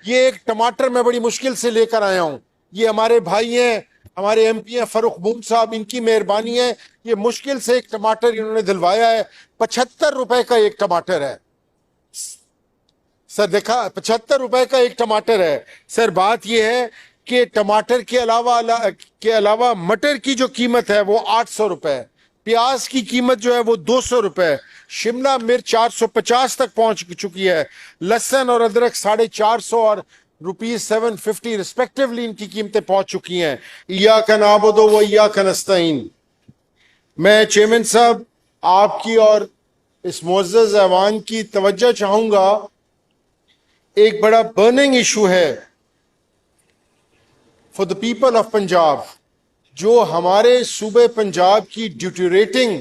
ये एक टमाटर मैं बड़ी मुश्किल से लेकर आया हूं। ये हमारे भाई हैं, हमारे एमपी हैं फरूख बूम साहब, इनकी मेहरबानी है। ये मुश्किल से एक टमाटर इन्होंने दिलवाया है। 75 रुपए का एक टमाटर है सर। देखा, 75 रुपए का एक टमाटर है सर। बात यह है कि टमाटर के अलावा मटर की जो कीमत है वो 800 रुपए, प्याज की कीमत जो है वो 200 रुपए, शिमला मिर्च 450 तक पहुंच चुकी है, लहसुन और अदरक 450 और ₹750 रिस्पेक्टिवली इनकी कीमतें पहुंच चुकी हैं। इय्याका नअबुदु व इय्याका नस्तईन। मैं चेयरमैन साहब आपकी और इस मुअज़्ज़ज़ ऐवान की तवज्जो चाहूंगा। एक बड़ा बर्निंग इशू है for the people of Punjab, जो हमारे सूबे पंजाब की ड्यूटरेटिंग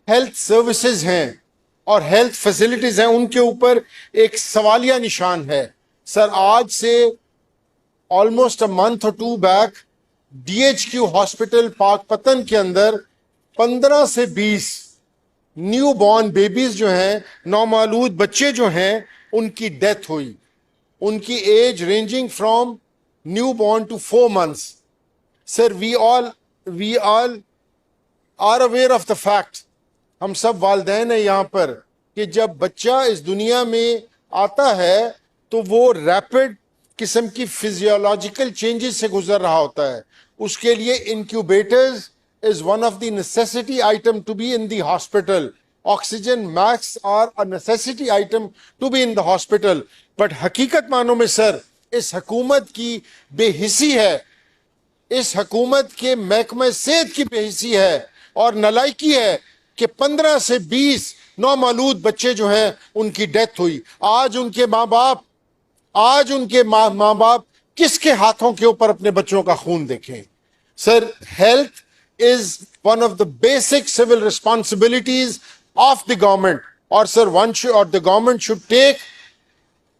हेल्थ सर्विसेज हैं और हेल्थ फैसिलिटीज हैं, उनके ऊपर एक सवालिया निशान है सर। आज से ऑलमोस्ट अ मंथ और 2 बैक DHQ हॉस्पिटल पाकपतन के अंदर 15 से 20 न्यू बॉर्न बेबीज जो हैं, नौमालूद बच्चे जो हैं, उनकी डेथ हुई। उनकी age ranging from newborn to 4 months। Sir, we all are aware of the fact, हम सब वालिदैन हैं यहाँ पर, कि जब बच्चा इस दुनिया में आता है तो वो रैपिड किस्म की फिजियोलॉजिकल चेंजेस से गुजर रहा होता है। उसके लिए incubators is one of the necessity item to be in the hospital. Oxygen masks are a necessity item to be in the hospital. But हकीकत मानों में सर, इस हुकूमत की बेहिसी है, इस हुकूमत के महकमे सेहत की बेहिसी है और नलायकी है कि 15 से 20 नौमालूद बच्चे जो हैं उनकी डेथ हुई। आज उनके माँ बाप किसके हाथों के ऊपर अपने बच्चों का खून देखें। Sir, health is one of the basic civil responsibilities of the government, और sir the government should take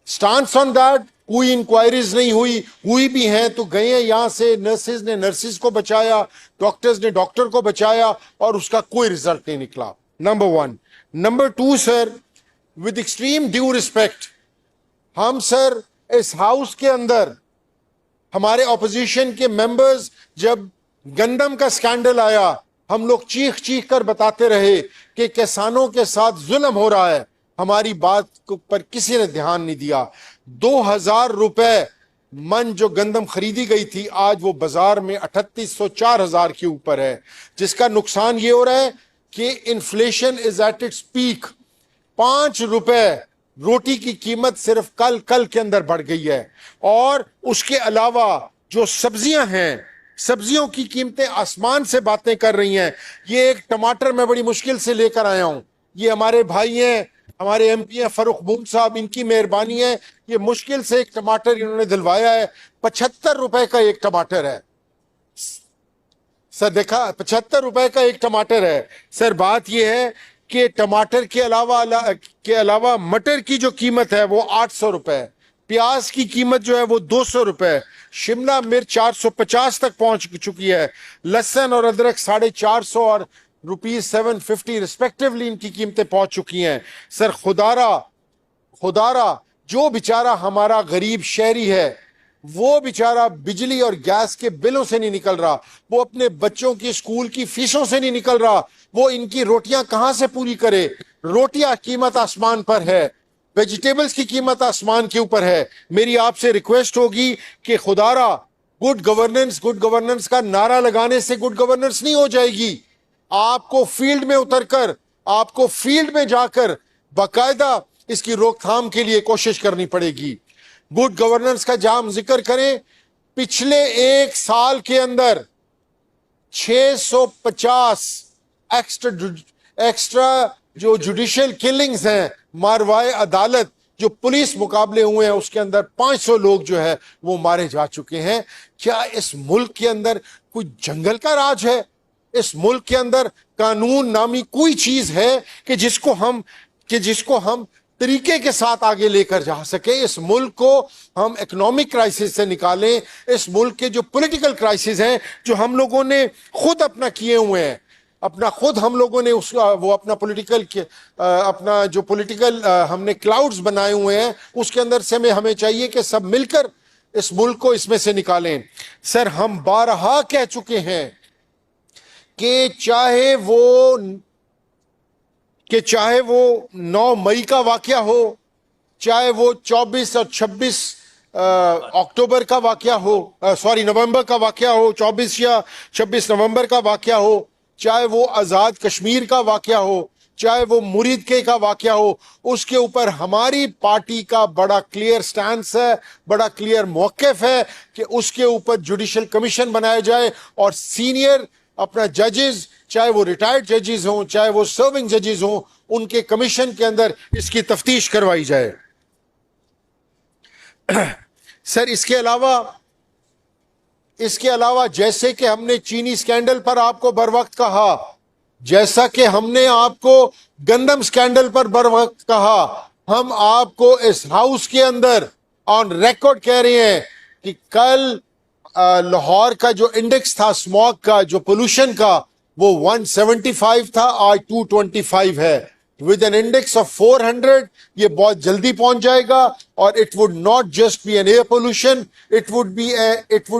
stance on that। कोई इंक्वायरीज नहीं हुई भी हैं तो गए हैं यहाँ से, नर्सेज ने नर्सेज को बचाया, डॉक्टर्स ने डॉक्टर को बचाया और उसका कोई रिजल्ट नहीं निकला। Number 1। Number 2 sir, with extreme due respect, हम सर इस हाउस के अंदर हमारे ऑपोजिशन के मेंबर्स, जब गंदम का स्कैंडल आया, हम लोग चीख कर बताते रहे कि किसानों के साथ जुल्म हो रहा है। हमारी बात पर किसी ने ध्यान नहीं दिया। 2000 रुपए मन जो गंदम खरीदी गई थी, आज वो बाजार में 3800-4000 के ऊपर है, जिसका नुकसान ये हो रहा है कि inflation is at its peak. 5 रुपए रोटी की कीमत सिर्फ कल के अंदर बढ़ गई है। और उसके अलावा जो सब्जियां हैं, सब्जियों की कीमतें आसमान से बातें कर रही हैं। ये एक टमाटर मैं बड़ी मुश्किल से लेकर आया हूं। ये हमारे भाई हैं, हमारे एमपी हैं फरूख बूम साहब, इनकी मेहरबानी है। ये मुश्किल से एक टमाटर इन्होंने दिलवाया है। 75 रुपए का एक टमाटर है सर। देखा, 75 रुपए का एक टमाटर है सर। बात यह है कि टमाटर के अलावा मटर की जो कीमत है वो 800 रुपए, प्याज की कीमत जो है वो 200 रुपए, शिमला मिर्च 450 तक पहुंच चुकी है, लहसुन और अदरक 450 और ₹750 रिस्पेक्टिवली इनकी कीमतें पहुंच चुकी हैं। सर, खुदारा जो बेचारा हमारा गरीब शहरी है, वो बेचारा बिजली और गैस के बिलों से नहीं निकल रहा, वो अपने बच्चों की स्कूल की फीसों से नहीं निकल रहा, वो इनकी रोटियां कहां से पूरी करे। रोटियां कीमत आसमान पर है, वेजिटेबल्स की कीमत आसमान के ऊपर है। मेरी आपसे रिक्वेस्ट होगी कि खुदारा, गुड गवर्नेंस का नारा लगाने से गुड गवर्नेंस नहीं हो जाएगी। आपको फील्ड में उतरकर, आपको फील्ड में जाकर बाकायदा इसकी रोकथाम के लिए कोशिश करनी पड़ेगी। गुड गवर्नेंस का जहां हम जिक्र करें, पिछले 1 साल के अंदर 650 एक्स्ट्रा जो जुडिशियल किलिंग्स हैं, मारवाए अदालत जो पुलिस मुकाबले हुए हैं, उसके अंदर 500 लोग जो है वो मारे जा चुके हैं। क्या इस मुल्क के अंदर कोई जंगल का राज है? इस मुल्क के अंदर कानून नामी कोई चीज है कि जिसको हम तरीके के साथ आगे लेकर जा सके? इस मुल्क को हम इकोनॉमिक क्राइसिस से निकालें। इस मुल्क के जो पॉलिटिकल क्राइसिस हैं, जो हम लोगों ने खुद अपना किए हुए हैं, अपना खुद हम लोगों ने उसका वो अपना पॉलिटिकल अपना जो पॉलिटिकल हमने क्लाउड्स बनाए हुए हैं उसके अंदर से हमें चाहिए कि सब मिलकर इस मुल्क को इसमें से निकालें। सर, हम बारहा कह चुके हैं कि चाहे वो 9 मई का वाकया हो, चाहे वो 24 और 26 अक्टूबर का वाकया हो, नवंबर का वाकया हो, 24 या 26 नवंबर का वाकया हो, चाहे वो आजाद कश्मीर का वाकया हो, चाहे वो मुरीद के का वाकया हो, उसके ऊपर हमारी पार्टी का बड़ा क्लियर स्टैंड है, बड़ा क्लियर मौक़िफ़ है कि उसके ऊपर जुडिशल कमीशन बनाया जाए और सीनियर अपना जजेस, चाहे वो रिटायर्ड जजेस हों, चाहे वो सर्विंग जजेस हों, उनके कमीशन के अंदर इसकी तफ्तीश करवाई जाए। सर, इसके अलावा जैसे कि हमने चीनी स्कैंडल पर आपको बर वक्त कहा, जैसा कि हमने आपको गंदम स्कैंडल पर बर वक्त कहा, हम आपको इस हाउस के अंदर ऑन रिकॉर्ड कह रहे हैं कि कल लाहौर का जो इंडेक्स था स्मॉग का, जो पोल्यूशन का, वो 175 था, आज 225 है। विद एन इंडेक्स ऑफ 400 ये बहुत जल्दी पहुंच जाएगा और it would not just be an air pollution, it would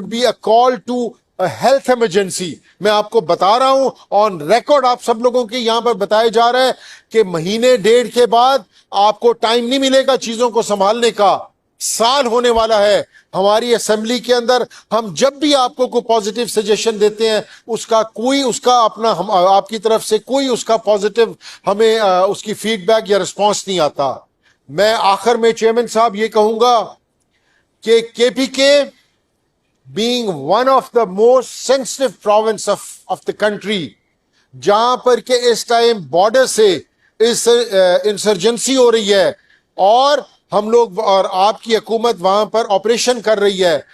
be a call to health emergency. मैं आपको बता रहा हूं ऑन रिकॉर्ड, आप सब लोगों के यहां पर बताया जा रहा है कि महीने डेढ़ के बाद आपको टाइम नहीं मिलेगा चीजों को संभालने का। साल होने वाला है हमारी असेंबली के अंदर, हम जब भी आपको कोई पॉजिटिव सजेशन देते हैं उसका अपना आपकी तरफ से कोई उसका पॉजिटिव हमें उसकी फीडबैक या रिस्पांस नहीं आता। मैं आखिर में चेयरमैन साहब ये कहूंगा कि KPK being one of the most sensitive province of the country, जहां पर के इस टाइम बॉर्डर से इस इंसर्जेंसी हो रही है और हम लोग और आपकी हुकूमत वहां पर ऑपरेशन कर रही है।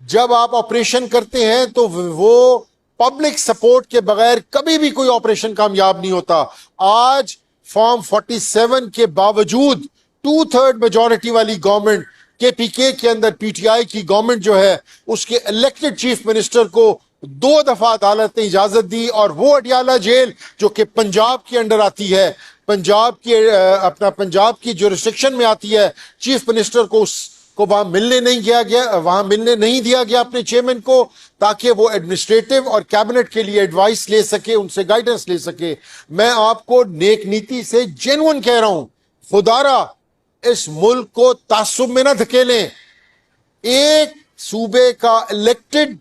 जब आप ऑपरेशन करते हैं तो वो पब्लिक सपोर्ट के बगैर कभी भी कोई ऑपरेशन कामयाब नहीं होता। आज फॉर्म 47 के बावजूद 2/3 मेजॉरिटी वाली गवर्नमेंट केपीके के अंदर पीटीआई की गवर्नमेंट जो है, उसके इलेक्टेड चीफ मिनिस्टर को 2 दफा अदालत ने इजाजत दी और वो अडियाला जेल जो कि पंजाब के अंडर आती है, पंजाब की जुरिस्डिक्शन में आती है, चीफ मिनिस्टर को वहां मिलने नहीं दिया गया अपने चेयरमैन को, ताकि वो एडमिनिस्ट्रेटिव और कैबिनेट के लिए एडवाइस ले सके, उनसे गाइडेंस ले सके। मैं आपको नेक नीति से जेन्युइन कह रहा हूं, खुदारा इस मुल्क को तासुब में ना धकेलें। एक सूबे का इलेक्टेड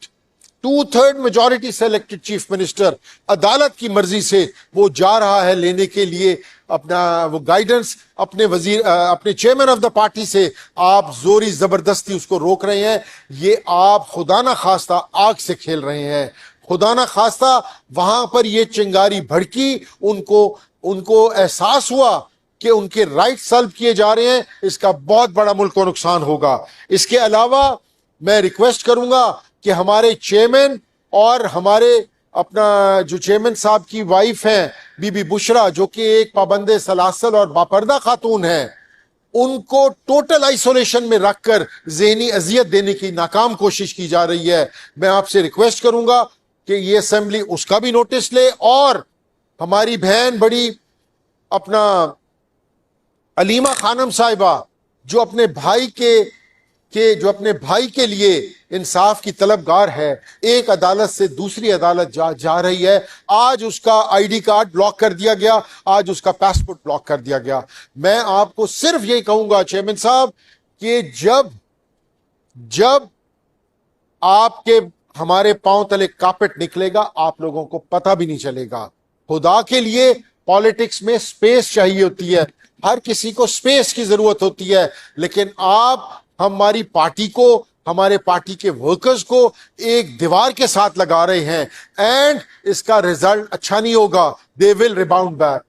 2/3 मेजॉरिटी से इलेक्टेड चीफ मिनिस्टर अदालत की मर्जी से वो जा रहा है लेने के लिए अपना वो गाइडेंस अपने चेयरमैन ऑफ द पार्टी से, आप जोरी जबरदस्ती उसको रोक रहे हैं। ये आप खुदा ना खास्ता आग से खेल रहे हैं। खुदा ना खास्ता वहां पर ये चिंगारी भड़की, उनको एहसास हुआ कि उनके राइट सल्ब किए जा रहे हैं, इसका बहुत बड़ा मुल्क को नुकसान होगा। इसके अलावा मैं रिक्वेस्ट करूंगा कि हमारे चेयरमैन और हमारे अपना जो चेयरमैन साहब की वाइफ हैं बीबी बुशरा, जो कि एक पाबंदे सलासल और बापर्दा खातून है, उनको टोटल आइसोलेशन में रखकर ज़हनी अजियत देने की नाकाम कोशिश की जा रही है। मैं आपसे रिक्वेस्ट करूंगा कि ये असेंबली उसका भी नोटिस ले और हमारी बहन बड़ी अपना अलीमा खानम साहिबा जो अपने भाई के लिए इंसाफ की तलबगार है, एक अदालत से दूसरी अदालत जा रही है। आज उसका आईडी कार्ड ब्लॉक कर दिया गया, आज उसका पासपोर्ट ब्लॉक कर दिया गया। मैं आपको सिर्फ यही कहूंगा चेयरमैन साहब कि जब आपके हमारे पांव तले कारपेट निकलेगा, आप लोगों को पता भी नहीं चलेगा। खुदा के लिए पॉलिटिक्स में स्पेस चाहिए होती है, हर किसी को स्पेस की जरूरत होती है, लेकिन आप हमारी पार्टी को, हमारे पार्टी के वर्कर्स को एक दीवार के साथ लगा रहे हैं एंड इसका रिजल्ट अच्छा नहीं होगा। They will rebound back.